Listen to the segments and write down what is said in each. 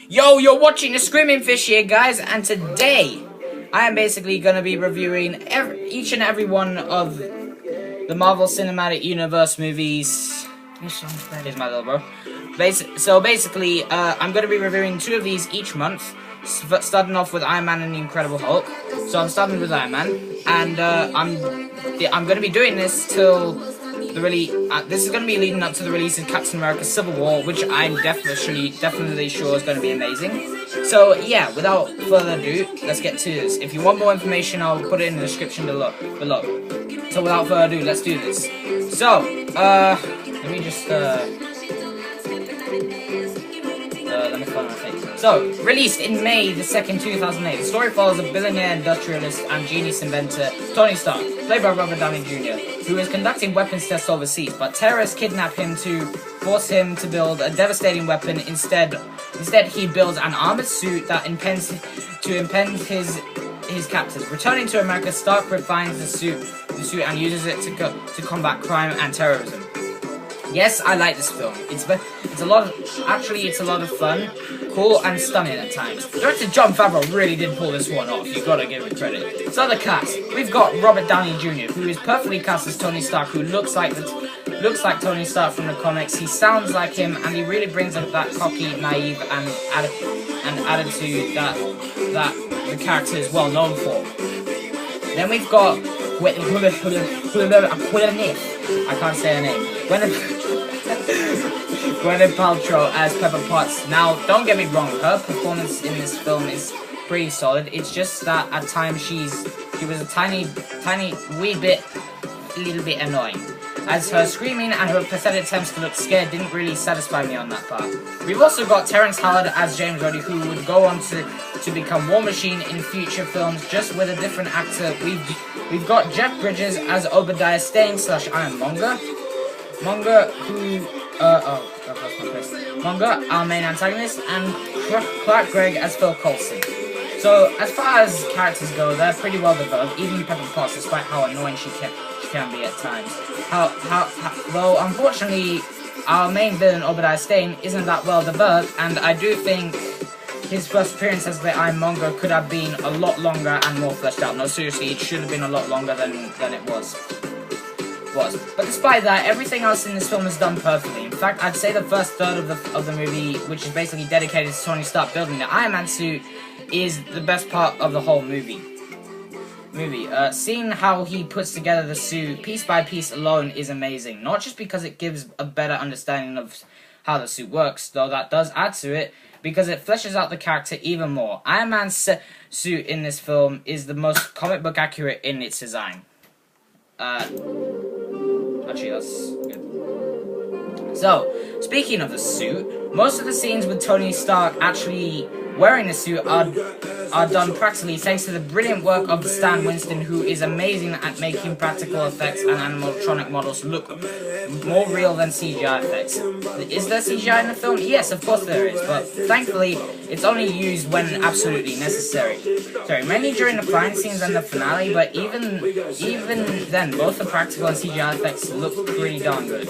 Yo, you're watching the Screaming Fish here, guys, and today I am basically going to be reviewing each and every one of the Marvel Cinematic Universe movies. Here's my little bro. So basically, I'm going to be reviewing 2 of these each month, starting off with Iron Man and the Incredible Hulk. So I'm starting with Iron Man, and I'm going to be doing this till this is going to be leading up to the release of Captain America Civil War, which I'm definitely sure is going to be amazing. So yeah, without further ado, let's get to this. If you want more information, I'll put it in the description below. So without further ado, let's do this. So, let me just, let me find my thing. So, released in May the 2nd, 2008, the story follows a billionaire industrialist and genius inventor, Tony Stark, played by Robert Downey Jr., who is conducting weapons tests overseas, but terrorists kidnap him to force him to build a devastating weapon. Instead, he builds an armored suit that impends his captors. Returning to America, Stark refines the suit and uses it to combat crime and terrorism. Yes, I like this film. It's a lot of fun, cool, and stunning at times. Director Jon Favreau really did pull this one off. You gotta give him credit. So the cast, we've got Robert Downey Jr., who is perfectly cast as Tony Stark, who looks like Tony Stark from the comics. He sounds like him, and he really brings up that cocky, naive, and attitude that the character is well known for. Then we've got I can't say her name. Gwyneth Paltrow as Pepper Potts. Now, don't get me wrong, her performance in this film is pretty solid. It's just that at times she was a tiny little bit annoying, as her screaming and her pathetic attempts to look scared didn't really satisfy me on that part. We've also got Terrence Howard as James Rhodey, who would go on to become War Machine in future films, just with a different actor. We've got Jeff Bridges as Obadiah Stane / Ironmonger. Monger, our main antagonist, and Clark Gregg as Phil Coulson. So, as far as characters go, they're pretty well developed, even Pepper Potts, despite how annoying she can be at times. Though, unfortunately, our main villain, Obadiah Stane, isn't that well developed, and I do think his first appearance as the Ironmonger could have been a lot longer and more fleshed out. No, seriously, it should have been a lot longer than it was. But despite that, everything else in this film is done perfectly. In fact, I'd say the first third of the movie, which is basically dedicated to Tony Stark building the Iron Man suit, is the best part of the whole movie. Seeing how he puts together the suit piece by piece alone is amazing. Not just because it gives a better understanding of how the suit works, though that does add to it, because it fleshes out the character even more. Iron Man's suit in this film is the most comic book accurate in its design. Actually, that's good. So, speaking of the suit, most of the scenes with Tony Stark actually wearing the suit are done practically thanks to the brilliant work of Stan Winston, who is amazing at making practical effects and animatronic models look more real than CGI effects. Is there CGI in the film? Yes, of course there is, but thankfully it's only used when absolutely necessary. Mainly during the fight scenes and the finale, but even then, both the practical and CGI effects look pretty darn good.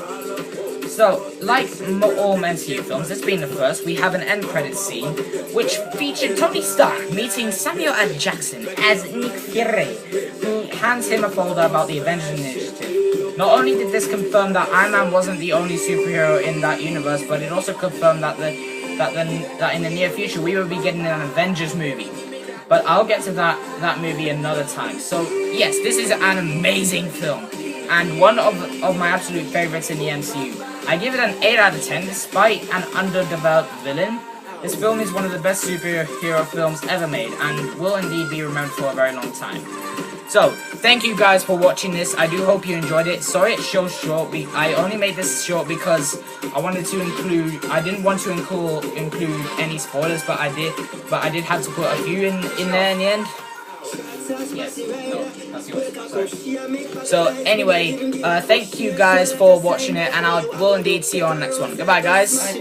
So, like all MCU films, this being the first, we have an end credits scene, which featured Tony Stark meeting Samuel L. Jackson as Nick Fury, who hands him a folder about the Avengers Initiative. Not only did this confirm that Iron Man wasn't the only superhero in that universe, but it also confirmed that in the near future we will be getting an Avengers movie. But I'll get to that movie another time. So, yes, this is an amazing film, and one of my absolute favorites in the MCU. I give it an 8 out of 10, despite an underdeveloped villain. This film is one of the best superhero films ever made, and will indeed be remembered for a very long time. So, thank you guys for watching this. I do hope you enjoyed it. Sorry it's so short. I only made this short because I didn't want to include any spoilers, but I did have to put a few in there in the end. Yes, no, that's yours. Sorry. So anyway, thank you guys for watching it, and I will indeed see you on the next one. Goodbye, guys.